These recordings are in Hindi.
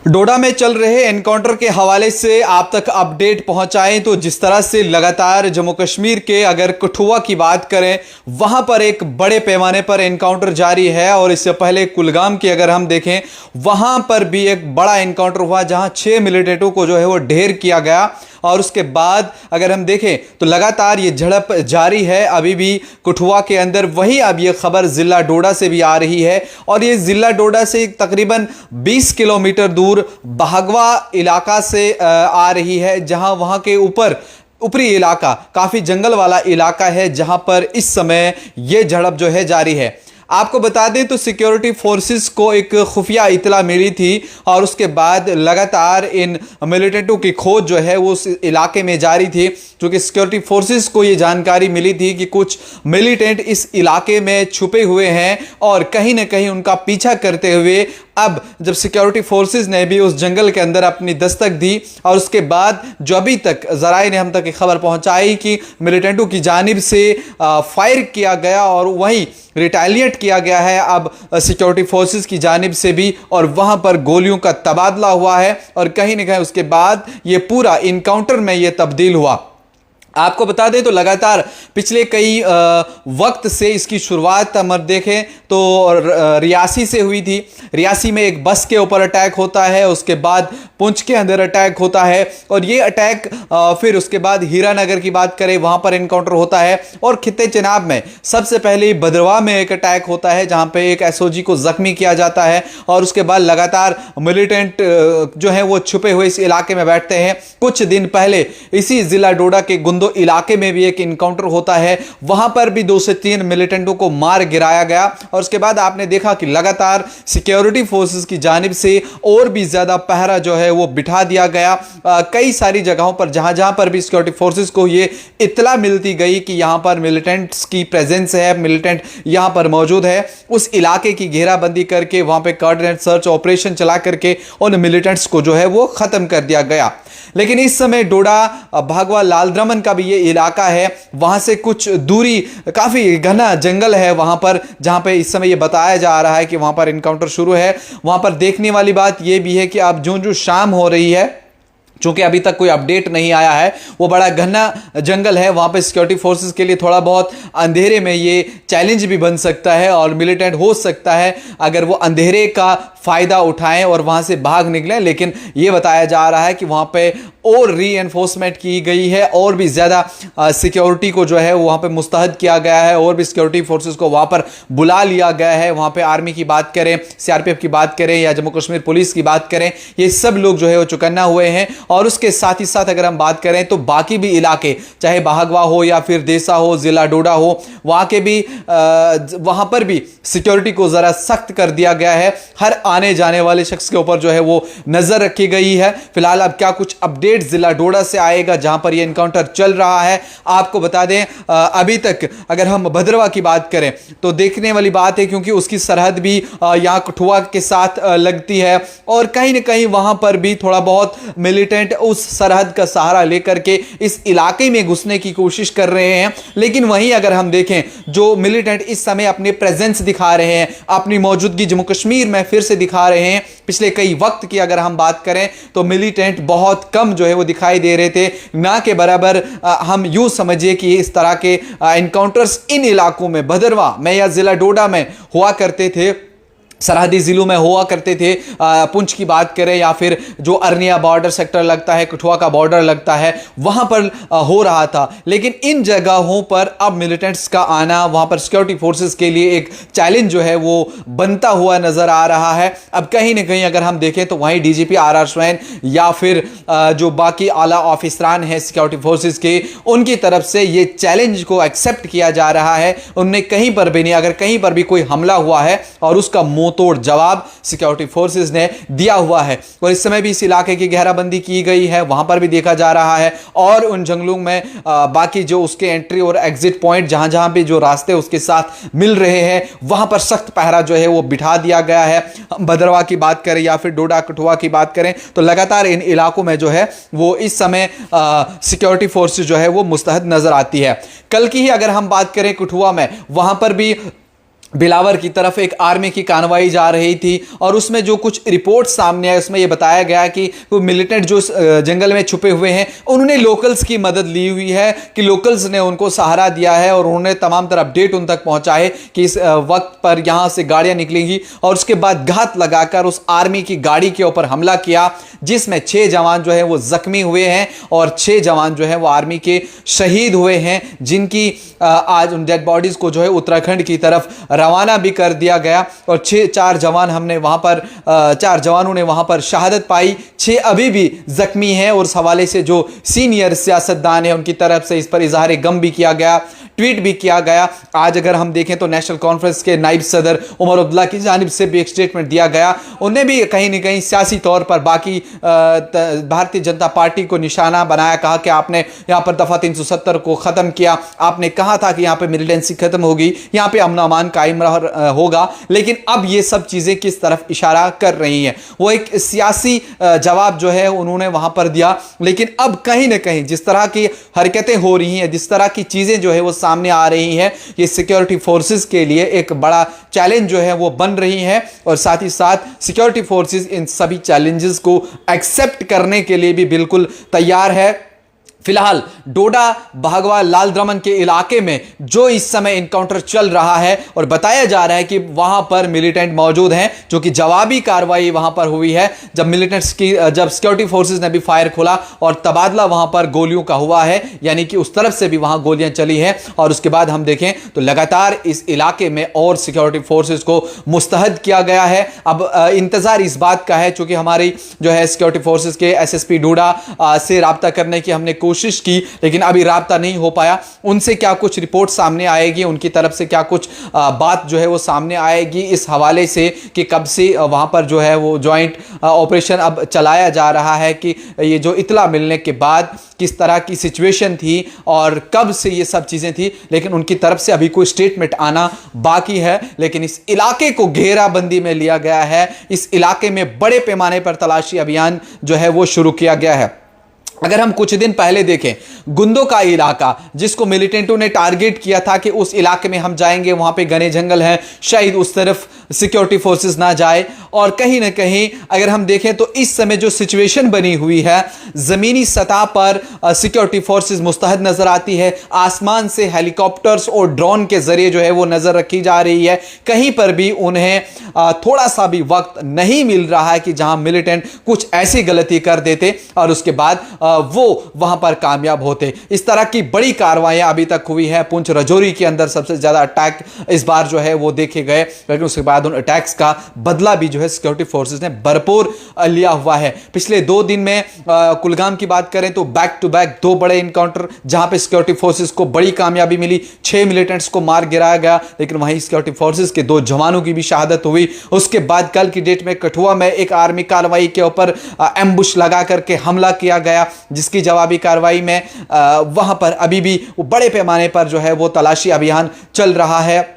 डोडा में चल रहे एनकाउंटर के हवाले से आप तक अपडेट पहुंचाएं तो जिस तरह से लगातार जम्मू कश्मीर के अगर कठुआ की बात करें वहां पर एक बड़े पैमाने पर एनकाउंटर जारी है। और इससे पहले कुलगाम की अगर हम देखें वहां पर भी एक बड़ा एनकाउंटर हुआ जहां 6 मिलिटेंटों को जो है वो ढेर किया गया। और उसके बाद अगर हम देखें तो लगातार ये झड़प जारी है अभी भी कठुआ के अंदर। वहीं अब ये खबर जिला डोडा से भी आ रही है और ये जिला डोडा से तकरीबन 20 किलोमीटर दूर बहगवा इलाका से आ रही है, जहां वहां के ऊपरी इलाका काफी जंगल वाला इलाका है, जहां पर इस समय यह झड़प जो है जारी है। आपको बता दें तो सिक्योरिटी फोर्सेस को एक खुफिया इतला मिली थी और उसके बाद लगातार इन मिलिटेंटों की खोज जो है वो उस इलाके में जारी थी, क्योंकि सिक्योरिटी फोर्सेस को ये जानकारी मिली थी कि कुछ मिलिटेंट इस इलाके में छुपे हुए हैं और कहीं ना कहीं उनका पीछा करते हुए अब जब सिक्योरिटी फोर्सेस ने भी उस जंगल के अंदर अपनी दस्तक दी और उसके बाद जो अभी तक जराए ने हम तक खबर पहुंचाई कि मिलिटेंटों की जानिब से फायर किया गया और वहीं रिटेलिएट किया गया है अब सिक्योरिटी फोर्सेस की जानिब से भी, और वहां पर गोलियों का तबादला हुआ है और कहीं ना कहीं उसके बाद ये पूरा इनकाउंटर में ये तब्दील हुआ। आपको बता दें तो लगातार पिछले कई वक्त से इसकी शुरुआत हम देखें तो रियासी से हुई थी। रियासी में एक बस के ऊपर अटैक होता है, उसके बाद पुंछ के अंदर अटैक होता है और ये अटैक फिर उसके बाद हीरानगर की बात करें वहां पर एनकाउंटर होता है और खित्ते चनाब में सबसे पहले भद्रवाह में एक अटैक होता है जहां पे एक एसओजी को जख्मी किया जाता है और उसके बाद लगातार मिलिटेंट जो है वो छुपे हुए इस इलाके में बैठते हैं। कुछ दिन पहले इसी जिला डोडा के गुंदो इलाके में भी एक इनकाउंटर होता है, वहां पर भी 2 से 3 मिलिटेंटों को मार गिराया गया और उसके बाद आपने देखा कि लगातार सिक्योरिटी फोर्सेस की जानिब से और भी ज्यादा पहरा जो है वो बिठा दिया गया। कई सारी जगहों पर जहां पर भी सिक्योरिटी फोर्सेस को ये इत्तला मिलती गई कि यहां पर मिलिटेंट्स की प्रेजेंस है, मिलिटेंट यहां पर मौजूद है, उस इलाके की घेराबंदी करके वहां पे कोऑर्डिनेट सर्च ऑपरेशन चला करके उन मिलिटेंट्स को जो है वो खत्म कर दिया गया। लेकिन इस समय डोडा भागवा लालद्रमन का भी ये इलाका है, वहां से कुछ दूरी काफी घना जंगल है वहां पर, जहां पे इस समय ये बताया जा रहा है कि वहां पर इनकाउंटर शुरू है। वहां पर देखने वाली बात ये भी है कि अब जो शाम हो रही है, चूंकि अभी तक कोई अपडेट नहीं आया है, वो बड़ा घना जंगल है, वहां पे सिक्योरिटी फोर्सेस के लिए थोड़ा बहुत अंधेरे में ये चैलेंज भी बन सकता है और मिलिटेंट हो सकता है अगर वो अंधेरे का फायदा उठाएं और वहां से भाग निकलें। लेकिन ये बताया जा रहा है कि वहां पे और रीएनफोर्समेंट की गई है और भी ज्यादा सिक्योरिटी को जो है वहां पे मुस्तहद किया गया है और भी सिक्योरिटी फोर्सेस को वहां पर बुला लिया गया है। वहां पे आर्मी की बात करें, सीआरपीएफ की बात करें या जम्मू कश्मीर पुलिस की बात करें, ये सब लोग जो है वो चौकन्ना हुए हैं। और उसके साथ ही साथ अगर हम बात करें तो बाकी भी इलाके, चाहे बहगवा हो या फिर देसा हो, जिला डोडा हो, वहां के भी वहां पर भी सिक्योरिटी को जरा सख्त कर दिया गया है। हर आने जाने वाले शख्स के ऊपर जो है वो नजर रखी गई है। फिलहाल अब क्या कुछ अपडेट जिला डोडा से आएगा जहां पर ये एनकाउंटर चल रहा है, आपको बता दें अभी तक अगर हम भद्रवाह की बात करें तो देखने वाली बात है, क्योंकि उसकी सरहद भी यहां कठुआ के साथ लगती है और कहीं ना कहीं वहां पर भी थोड़ा बहुत मिलिटेंट उस सरहद का सहारा लेकर के इस इलाके में घुसने की कोशिश कर रहे हैं। लेकिन वहीं अगर हम देखें जो मिलिटेंट इस समय अपने प्रेजेंस दिखा रहे हैं, अपनी मौजूदगी जम्मू कश्मीर में फिर से दिखा रहे हैं। पिछले कई वक्त की अगर हम बात करें तो मिलिटेंट बहुत कम जो है वो दिखाई दे रहे थे, ना के बराबर हम यूं समझिए कि इस तरह के एनकाउंटर्स इन इलाकों में भद्रवाह में या जिला डोडा में हुआ करते थे, सरहदी जिलों में हुआ करते थे। पुंछ की बात करें या फिर जो अरनिया बॉर्डर सेक्टर लगता है, कठुआ का बॉर्डर लगता है, वहां पर हो रहा था। लेकिन इन जगहों पर अब मिलिटेंट्स का आना वहां पर सिक्योरिटी फोर्सेस के लिए एक चैलेंज जो है वो बनता हुआ नजर आ रहा है। अब कहीं ना कहीं अगर हम देखें तो वहीं डीजीपी आर स्वैन या फिर जो बाकी आला ऑफिसरान हैं सिक्योरिटी फोर्सेस के, उनकी तरफ से ये चैलेंज को एक्सेप्ट किया जा रहा है। उनने कहीं पर भी नहीं, अगर कहीं पर भी कोई हमला हुआ है और उसका तोड़ जवाब सिक्योरिटी फोर्सेस ने दिया हुआ है। और इस समय भी इस इलाके की घेराबंदी की गई है, वहां पर भी देखा जा रहा है और उन जंगलों में बाकी जो उसके एंट्री और एग्जिट पॉइंट जहां जहां पे जो रास्ते उसके साथ मिल रहे हैं, वहां पर सख्त पहरा जो है वो बिठा दिया गया है। भद्रवाह की बात करें या फिर डोडा कठुआ की बात करें तो लगातार इन इलाकों में जो है वो इस समय सिक्योरिटी फोर्सेस जो है वो मुस्तहद नजर आती है। कल की ही अगर हम बात करें कठुआ में, वहां पर भी बिलावर की तरफ एक आर्मी की कार्रवाई जा रही थी और उसमें जो कुछ रिपोर्ट सामने आए उसमें यह बताया गया कि वो मिलिटेंट जो जंगल में छुपे हुए हैं उन्होंने लोकल्स की मदद ली हुई है, कि लोकल्स ने उनको सहारा दिया है और उन्होंने तमाम तरह अपडेट उन तक पहुंचाए कि इस वक्त पर यहां से गाड़ियां निकलेंगी, और उसके बाद घात लगाकर उस आर्मी की गाड़ी के ऊपर हमला किया, जिसमें 6 जवान जो है वो जख्मी हुए हैं और 6 जवान जो है वो आर्मी के शहीद हुए हैं, जिनकी आज उन डेड बॉडीज को जो है उत्तराखंड की तरफ रवाना भी कर दिया गया। और 4 जवान हमने वहां पर 4 जवानों ने वहां पर शहादत पाई, 6 अभी भी जख्मी हैं। और इस हवाले से जो सीनियर सियासतदान है उनकी तरफ से इस पर इजहार गम भी किया गया, ट्वीट भी किया गया। आज अगर हम देखें तो नेशनल कॉन्फ्रेंस के नायब सदर उमर अब्दुल्ला की जानिब से भी एक स्टेटमेंट दिया गया, उन्हें भी कहीं ना कहीं सियासी तौर पर बाकी भारतीय जनता पार्टी को निशाना बनाया, कहा कि आपने यहां पर दफा 370 को खत्म किया, आपने कहा था कि यहां पे मिलिटेंसी खत्म होगी, यहां पे अमन अमान कायम होगा, लेकिन अब ये सब चीजें किस तरफ इशारा कर रही हैं। वो एक सियासी जवाब जो है उन्होंने वहां पर दिया, लेकिन अब कहीं ना कहीं जिस तरह की हरकतें हो रही हैं, जिस तरह की चीजें जो है वो सामने आ रही हैं, ये सिक्योरिटी फोर्सेस के लिए एक बड़ा चैलेंज जो है वो बन रही है। और साथ ही साथ सिक्योरिटी फोर्सेस इन सभी चैलेंजेस को एक्सेप्ट करने के लिए भी बिल्कुल तैयार है। फिलहाल डोडा भागवा लालद्रमन के इलाके में जो इस समय इनकाउंटर चल रहा है और बताया जा रहा है कि वहां पर मिलिटेंट मौजूद हैं, जो कि जवाबी कार्रवाई वहां पर हुई है जब जब सिक्योरिटी फोर्सेस ने भी फायर खोला और तबादला वहां पर गोलियों का हुआ है, यानी कि उस तरफ से भी वहां गोलियां चली हैं। और उसके बाद हम देखें तो लगातार इस इलाके में और सिक्योरिटी फोर्सेस को मुस्तहद किया गया है। अब इंतजार इस बात का है, चूंकि हमारी जो है सिक्योरिटी फोर्सेस के एसएसपी डोडा से राब्ता करने की हमने कोशिश की, लेकिन अभी राब्ता नहीं हो पाया। उनसे क्या कुछ रिपोर्ट सामने आएगी, उनकी तरफ से क्या कुछ बात जो है वो सामने आएगी इस हवाले से कि कब से वहां पर जो है वो जॉइंट ऑपरेशन अब चलाया जा रहा है, कि ये जो इतला मिलने के बाद किस तरह की सिचुएशन थी और कब से ये सब चीजें थी, लेकिन उनकी तरफ से अभी कोई स्टेटमेंट आना बाकी है। लेकिन इस इलाके को घेराबंदी में लिया गया है, इस इलाके में बड़े पैमाने पर तलाशी अभियान जो है वो शुरू किया गया है। अगर हम कुछ दिन पहले देखें, गुंदो का इलाका जिसको मिलिटेंटों ने टारगेट किया था कि उस इलाके में हम जाएंगे, वहां पे घने जंगल हैं, शायद उस तरफ सिक्योरिटी फोर्सेस ना जाए। और कहीं ना कहीं अगर हम देखें तो इस समय जो सिचुएशन बनी हुई है, जमीनी सतह पर सिक्योरिटी फोर्सेस मुस्तहद नजर आती है, आसमान से हेलीकॉप्टर्स और ड्रोन के जरिए जो है वो नजर रखी जा रही है। कहीं पर भी उन्हें थोड़ा सा भी वक्त नहीं मिल रहा है कि जहां मिलिटेंट कुछ ऐसी गलती कर देते और उसके बाद वो वहां पर कामयाब होते। इस तरह की बड़ी कार्रवाइयां अभी तक हुई है। पुंछ राजौरी के अंदर सबसे ज्यादा अटैक इस बार जो है वो देखे गए, लेकिन उसके बाद उन अटैक्स का बदला भी जो है सिक्योरिटी फोर्सेस ने भरपूर लिया हुआ है। पिछले 2 दिन में कुलगाम की बात करें तो बैक टू बैक 2 बड़े इनकाउंटर जहां पे सिक्योरिटी फोर्सेस को बड़ी कामयाबी मिली, 6 मिलिटेंट्स को मार गिराया गया, लेकिन वहीं सिक्योरिटी फोर्सेस के 2 जवानों की भी शहादत हुई। उसके बाद कल की डेट में कठुआ में एक आर्मी कार्रवाई के ऊपर एम्बुश लगा करके हमला किया गया, जिसकी जवाबी कार्रवाई में वहां पर अभी भी बड़े पैमाने पर जो है वो तलाशी अभियान चल रहा है।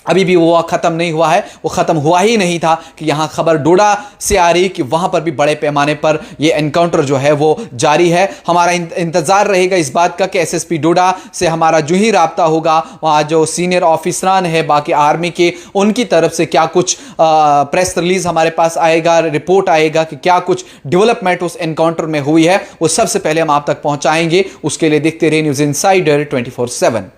अभी भी वो खत्म नहीं हुआ है, वो खत्म हुआ ही नहीं था कि यहां खबर डोडा से आ रही कि वहां पर भी बड़े पैमाने पर ये एनकाउंटर जो है वो जारी है। हमारा इंतजार रहेगा इस बात का कि एसएसपी डोडा से हमारा जो ही राब्ता होगा, वहां जो सीनियर ऑफिसरान है बाकी आर्मी के, उनकी तरफ से क्या कुछ प्रेस रिलीज हमारे पास आएगा, रिपोर्ट आएगा कि क्या कुछ डेवलपमेंट उस एनकाउंटर में हुई है, वो सबसे पहले हम आप तक पहुंचाएंगे। उसके लिए देखते रहिए न्यूज़ इनसाइडर 24/7।